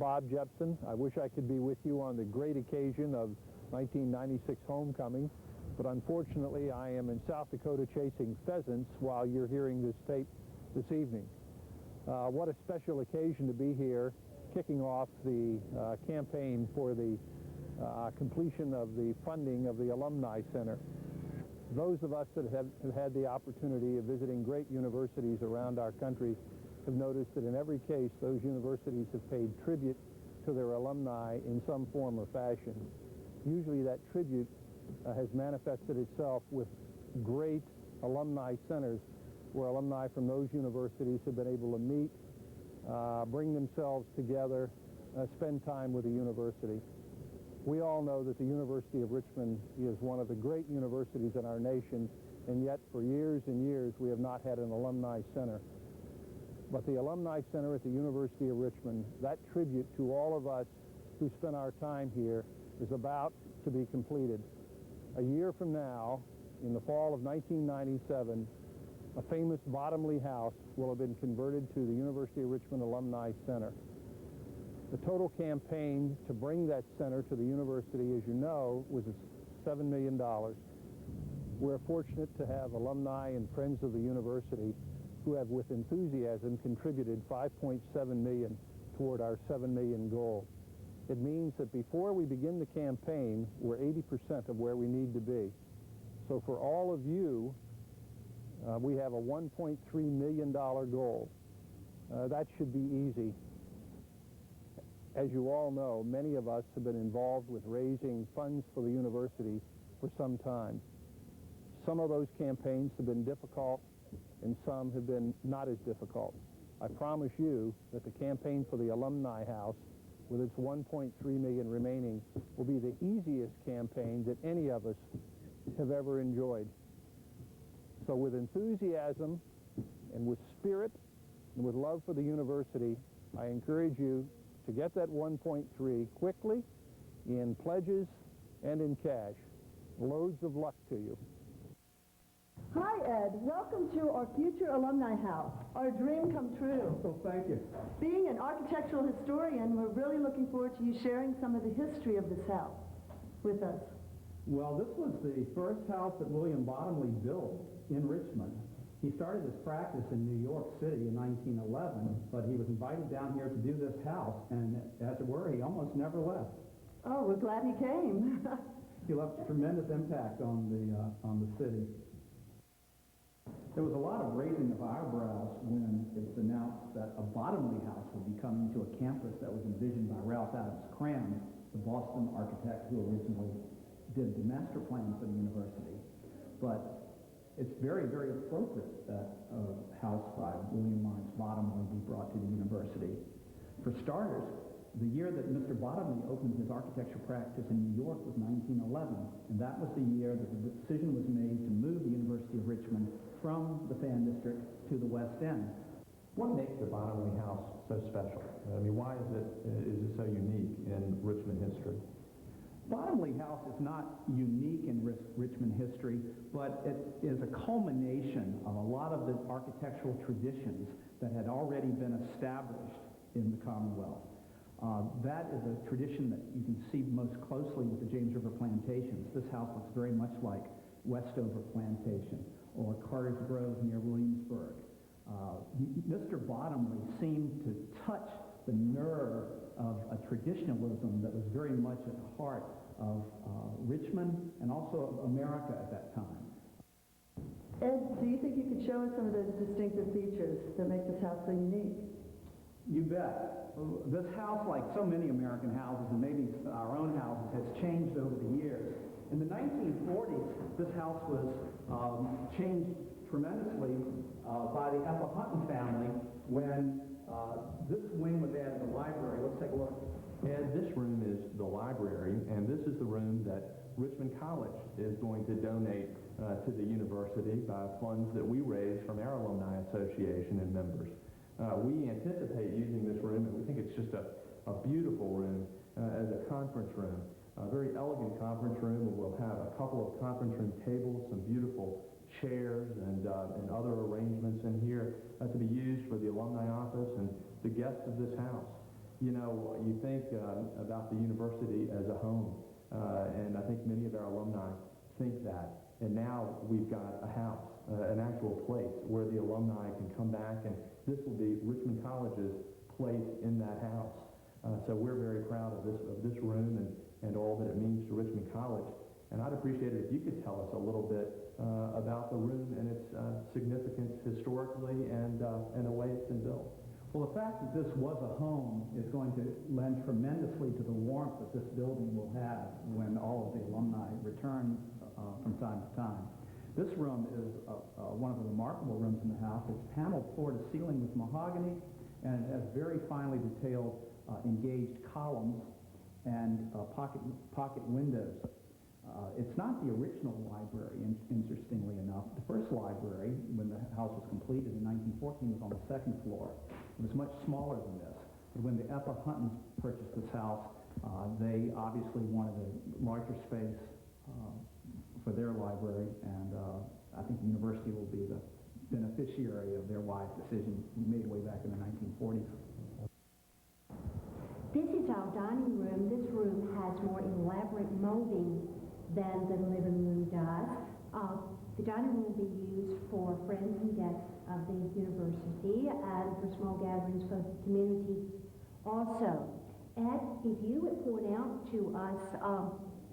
Bob Jepson. I wish I could be with you on the great occasion of 1996 homecoming, but unfortunately I am in South Dakota chasing pheasants while you're hearing this tape this evening. What a special occasion to be here, kicking off the campaign for the completion of the funding of the Alumni Center. Those of us that have had the opportunity of visiting great universities around our country have noticed that in every case those universities have paid tribute to their alumni in some form or fashion. Usually that tribute has manifested itself with great alumni centers where alumni from those universities have been able to meet, bring themselves together, spend time with the university. We all know that the University of Richmond is one of the great universities in our nation, and yet for years and years we have not had an alumni center. But the Alumni Center at the University of Richmond, that tribute to all of us who spent our time here, is about to be completed. A year from now, in the fall of 1997, a famous Bottomley House will have been converted to the University of Richmond Alumni Center. The total campaign to bring that center to the university, as you know, was $7 million. We're fortunate to have alumni and friends of the university who have, with enthusiasm, contributed $5.7 million toward our $7 million goal. It means that before we begin the campaign, we're 80% of where we need to be. So for all of you, we have a $1.3 million goal. That should be easy. As you all know, many of us have been involved with raising funds for the university for some time. Some of those campaigns have been difficult, and some have been not as difficult. I promise you that the campaign for the Alumni House, with its $1.3 million remaining, will be the easiest campaign that any of us have ever enjoyed. So with enthusiasm and with spirit and with love for the university, I encourage you to get that 1.3 quickly in pledges and in cash. Loads of luck to you. Hi, Ed. Welcome to our future Alumni House. Our dream come true. Oh, thank you. Being an architectural historian, we're really looking forward to you sharing some of the history of this house with us. Well, this was the first house that William Bottomley built in Richmond. He started his practice in New York City in 1911, but he was invited down here to do this house, and as it were, he almost never left. Oh, we're glad he came. He left a tremendous impact on the city. There was a lot of raising of eyebrows when it was announced that a Bottomley House would be coming to a campus that was envisioned by Ralph Adams Cram, the Boston architect who originally did the master plan for the university. But it's very, very appropriate that a house by William Lawrence Bottomley be brought to the university. For starters, the year that Mr. Bottomley opened his architecture practice in New York was 1911, and that was the year that the decision was made to move the University of Richmond from the Fan District to the West End. What makes the Bottomley House so special? I mean, why is it so unique in Richmond history? Bottomley House is not unique in Richmond history, but it is a culmination of a lot of the architectural traditions that had already been established in the Commonwealth. That is a tradition that you can see most closely with the James River plantations. This house looks very much like Westover Plantation or Carter's Grove near Williamsburg. Mr. Bottomley seemed to touch the nerve of a traditionalism that was very much at the heart of Richmond and also of America at that time. Ed, do you think you could show us some of those distinctive features that make this house so unique? You bet. This house, like so many American houses, and maybe our own houses, has changed over the years. In the 1940s, this house was changed tremendously by the Ethel Hutton family when this wing was added to the library. Let's take a look. And this room is the library, and this is the room that Richmond College is going to donate to the university by funds that we raise from our Alumni Association and members. We anticipate using this room, and we think it's just a beautiful room as a conference room. A very elegant conference room where we'll have a couple of conference room tables, some beautiful chairs and other arrangements in here to be used for the alumni office and the guests of this house. You know, you think about the university as a home, and I think many of our alumni think that. And now we've got a house, an actual place where the alumni can come back, and this will be Richmond College's place in that house. So we're very proud of this room and all that it means to Richmond College. And I'd appreciate it if you could tell us a little bit about the room and its significance historically and the way it's been built. Well, the fact that this was a home is going to lend tremendously to the warmth that this building will have when all of the alumni return from time to time. This room is one of the remarkable rooms in the house. It's paneled floor to ceiling with mahogany, and it has very finely detailed engaged columns and pocket windows. It's not the original library, interestingly enough. The first library, when the house was completed in 1914, was on the second floor. It was much smaller than this. But when the Eppa Huntons purchased this house, they obviously wanted a larger space for their library, and I think the university will be the beneficiary of their wise decision made way back in the 1940s. This is our dining room. This room has more elaborate molding than the living room does. The dining room will be used for friends and guests of the university and for small gatherings for the community also. Ed, if you would point out to us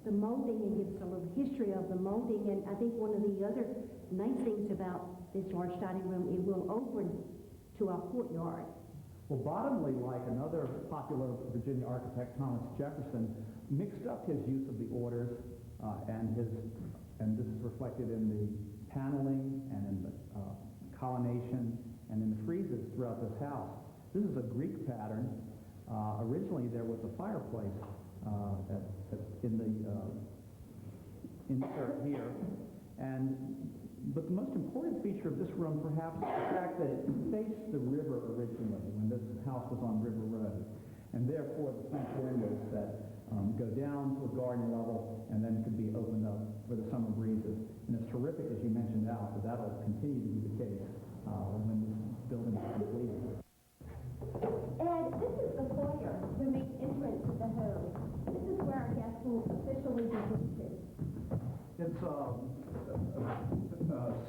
the molding and give us a little history of the molding, and I think one of the other nice things about this large dining room, it will open to our courtyard. Well, Bottomley, like another popular Virginia architect, Thomas Jefferson, mixed up his use of the orders and this is reflected in the paneling and in the colonnation and in the friezes throughout this house. This is a Greek pattern. Originally, there was a fireplace in the insert here, but the most important feature of this room, perhaps, is the fact that it faced the river originally when this house was on River Road, and therefore the French windows that go down to a garden level and then could be opened up for the summer breezes. And it's terrific, as you mentioned, Al, that that'll continue to be the case when this building is completed. Ed, this is the foyer, the main entrance to the home. This is where our guests will officially be visited. It's a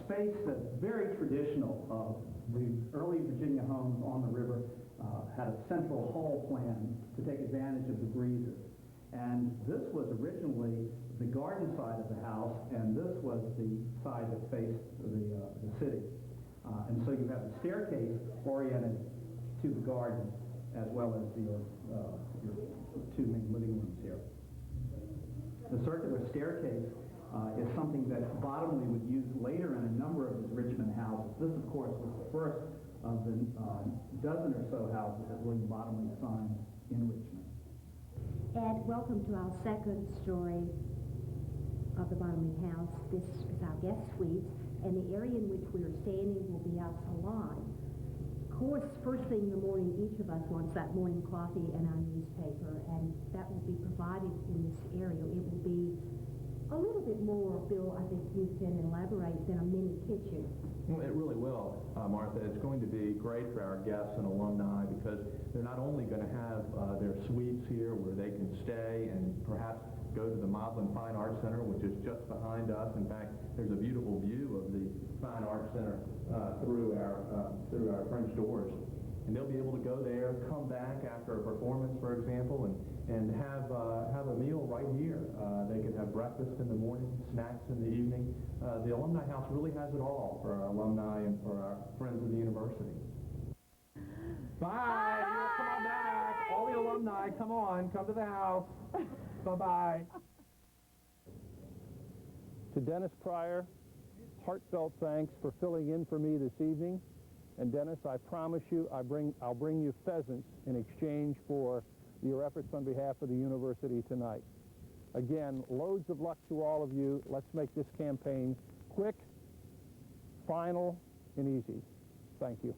space that's very traditional. The early Virginia homes on the river had a central hall plan to take advantage of the breezes. And this was originally the garden side of the house, and this was the side that faced the city. And so you have the staircase oriented to the garden, as well as your two main living rooms here. The circular staircase is something that Bottomley would use later in a number of his Richmond houses. This, of course, was the first of the dozen or so houses that William Bottomley signed in Richmond. Ed, welcome to our second story of the Bottomley House. This is our guest suite, and the area in which we are standing will be our salon. Of course, first thing in the morning, each of us wants that morning coffee and our newspaper, and that will be provided in this area. It will be a little bit more, Bill, I think you can elaborate, than a mini kitchen. Well, it really will, Martha. It's going to be great for our guests and alumni because they're not only going to have their suites here where they can stay and perhaps go to the Maudlin Fine Arts Center, which is just behind us. In fact, there's a beautiful view of the Fine Arts Center through our French doors. And they'll be able to go there, come back after a performance, for example, and have a meal right here. They can have breakfast in the morning, snacks in the evening. The Alumni House really has it all for our alumni and for our friends of the university. Bye! Come on back! All the alumni, come on, come to the house. Bye-bye. To Dennis Pryor, heartfelt thanks for filling in for me this evening. And Dennis, I promise you, I'll bring you pheasants in exchange for your efforts on behalf of the university tonight. Again, loads of luck to all of you. Let's make this campaign quick, final, and easy. Thank you.